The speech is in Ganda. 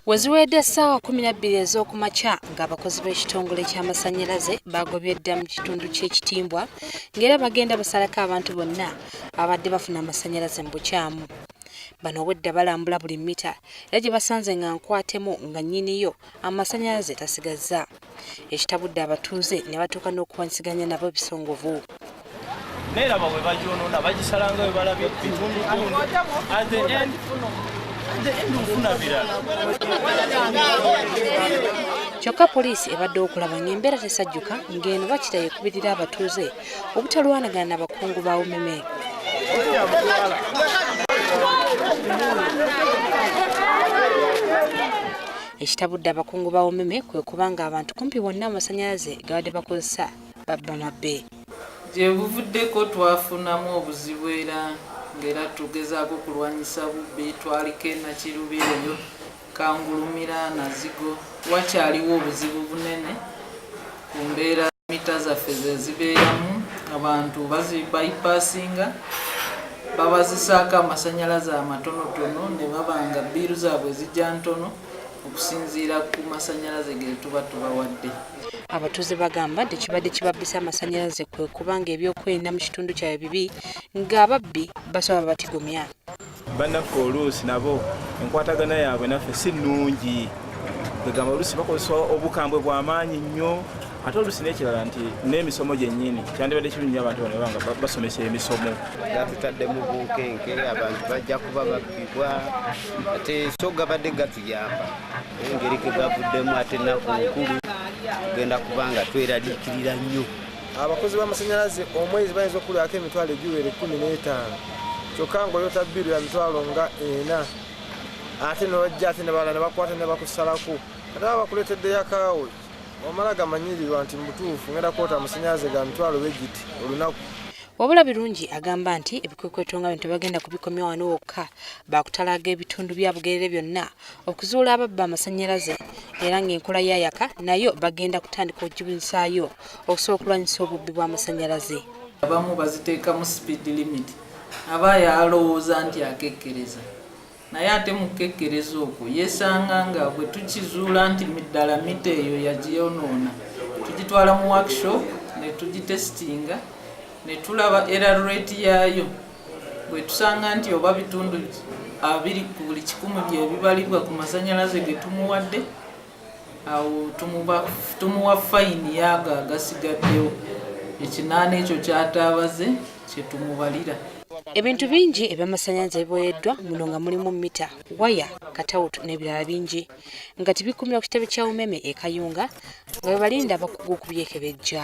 Weziwedde essaawa 12 ez'okumakya ng'abakozi b'ekitongole ky'amasannyalaze bagobye dda mu kitundu ky'ekitimbwa ng'era bagenda basalako abantu bonna abadde bafuna amasannyalaze mu bukyamu. Bano obwedda balambula buli mita era gye basanze nga nkwatemu nga nnyiniyo amasannyalaze tasigazza. Ekitabudde abatuuze ne batuuka n'okuwansiganya nabo ebisongovu. Neraba bwe bagyonoona bagisalanga we balabye bitundutundu kyokka poliisi ebadde okulaba ng'embeera tesajjuka ng'eno bakira yekubirira abatuuze obutalwanagana n'abakungu ba UMEME. Ekitabudde abakungu ba UMEME kwe kubanga abantu kumpi bonna amasannyalaze gabadde bakozesa babba mabbe. Gye buvuddeko twafunamu obuzibu era ng'era tugezaako kulwanyisa bubbi twaliko Nakirubi eyo Kangulumira Nazigo wakyaliwo obuzibu bunene ku mbeera mita zaffe ze zibeeramu abantu bazibayipasinga babazisaako amasannyalaze amatonotono ne babanga bbiiru zaabwe zijja ntono okusinziira ku masannyalaze ge tuba tubawadde. Abatuuze bagamba nti kibadde kibabbisa amasannyalaze kwe kubanga ebyokwerinda mu kitundu kyabwe bibi ng'ababbi basobola batigomya. Bannaffe oluusi nabo enkwatagana yaabwe naffe si nnungi. Begamba oluusi bakozesa obukambwe bw'amaanyi nnyo ate oluusi n'ekirala nti n'emisomo gyennyini kyandibadde kirungi abantu bano banga basomesa emisomo. Gatutadde mu bunkenke abantu bajja kuba babbibwa ate so gabadde gatuyamba engeri ke gavuddemu ate ennaku nkulu tugenda kubanga tweraliikirira nnyo. Abakozi b'amasannyalaze omwezi bayinza okulyako emitwalo egiwera 15 kyokka ng'oyota bbiru ya mitwalo nga 4 ate nobajja ate ne balala ne bakwata ne bakusalako ate baba bakuleeteddeyo akaawe omala gamanyirirwa nti mutuufu ngenda kwota amasannyalaze ga mitwalo begiti olunaku. Wabula birungi agamba nti ebikwekweto nga bino tebagenda kubikomya wano wokka bakutalaga ebitundu bya Bugerere byonna okuzuula ababba amasannyalaze era ng'enkola yayaka nayo bagenda kutandika okugibisaayo okusobola okulwanyisa obubbi bw'amasannyalaze. Abamu baziteeka mu speed limit aba yalowooza nti akekkereza naye ate mu kukekkereza okwo yeesanga nga bwe tukizuula nti middala mita eyo yagiyonoona tugitwala mu workshop ne tugitesitinga ne tulaba error rate yaayo bwe tusanga nti oba bitundu 20 ku buli 100 byebibalibwa ku masannyalaze ge tumuwadde awo tumuwa fayini yaago agasigaddewo ekinaana ekyo kyataabaze kye tumubalira. Ebintu bingi eby'amasannyalaze biboyeddwa muno nga mulimu mita, waya, katawutu n'ebirala bingi nga tibikumira ku kitebe kya UMEME e Kayunga nga bwe balinda abakugu okubyekebejja.